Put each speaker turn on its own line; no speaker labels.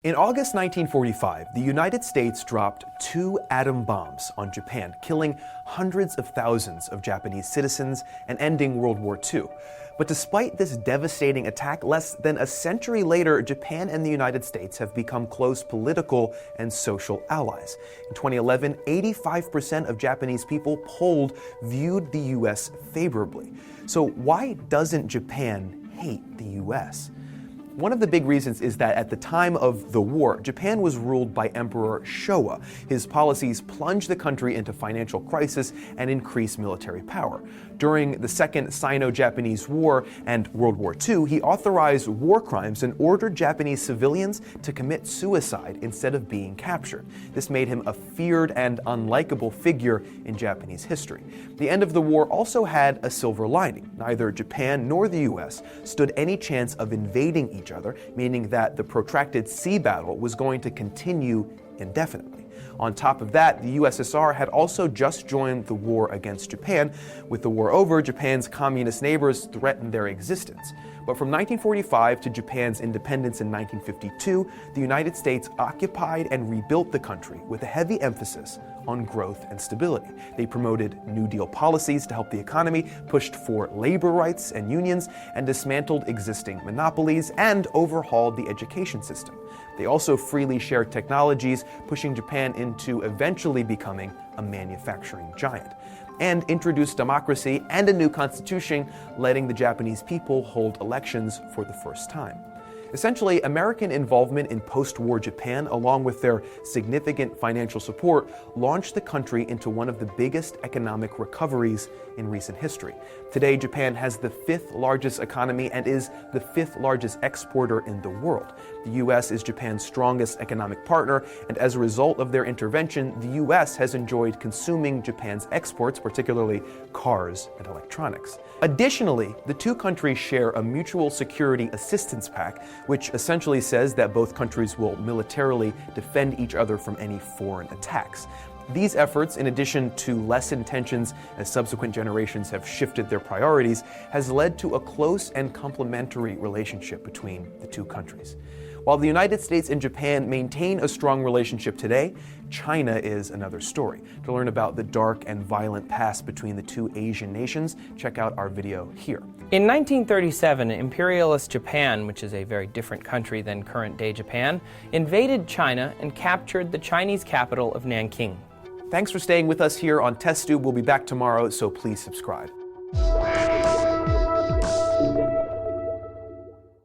In August 1945, the United States dropped 2 atom bombs on Japan, killing hundreds of thousands of Japanese citizens and ending World War II. But despite this devastating attack, less than a century later, Japan and the United States have become close political and social allies. In 2011, 85% of Japanese people polled viewed the US favorably. So why doesn't Japan hate the US? One of the big reasons is that at the time of the war, Japan was ruled by Emperor Showa. His policies plunged the country into financial crisis and increased military power. During the Second Sino-Japanese War and World War II, he authorized war crimes and ordered Japanese civilians to commit suicide instead of being captured. This made him a feared and unlikable figure in Japanese history. The end of the war also had a silver lining. Neither Japan nor the US stood any chance of invading each other, meaning that the protracted sea battle was going to continue indefinitely. On top of that, the USSR had also just joined the war against Japan. With the war over, Japan's communist neighbors threatened their existence. But from 1945 to Japan's independence in 1952, the United States occupied and rebuilt the country with a heavy emphasis on growth and stability. They promoted New Deal policies to help the economy, pushed for labor rights and unions, and dismantled existing monopolies and overhauled the education system. They also freely shared technologies, pushing Japan into eventually becoming a manufacturing giant, and introduced democracy and a new constitution, letting the Japanese people hold elections for the first time. Essentially, American involvement in post-war Japan, along with their significant financial support, launched the country into one of the biggest economic recoveries in recent history. Today, Japan has the 5th largest economy and is the 5th largest exporter in the world. The US is Japan's strongest economic partner, and as a result of their intervention, the US has enjoyed consuming Japan's exports, particularly cars and electronics. Additionally, the two countries share a mutual security assistance pact, which essentially says that both countries will militarily defend each other from any foreign attacks. These efforts, in addition to lessened tensions as subsequent generations have shifted their priorities, has led to a close and complementary relationship between the two countries. While the United States and Japan maintain a strong relationship today, China is another story. To learn about the dark and violent past between the two Asian nations, check out our video here.
In 1937, imperialist Japan, which is a very different country than current-day Japan, invaded China and captured the Chinese capital of Nanking.
Thanks for staying with us here on TestTube. We'll be back tomorrow, so please subscribe.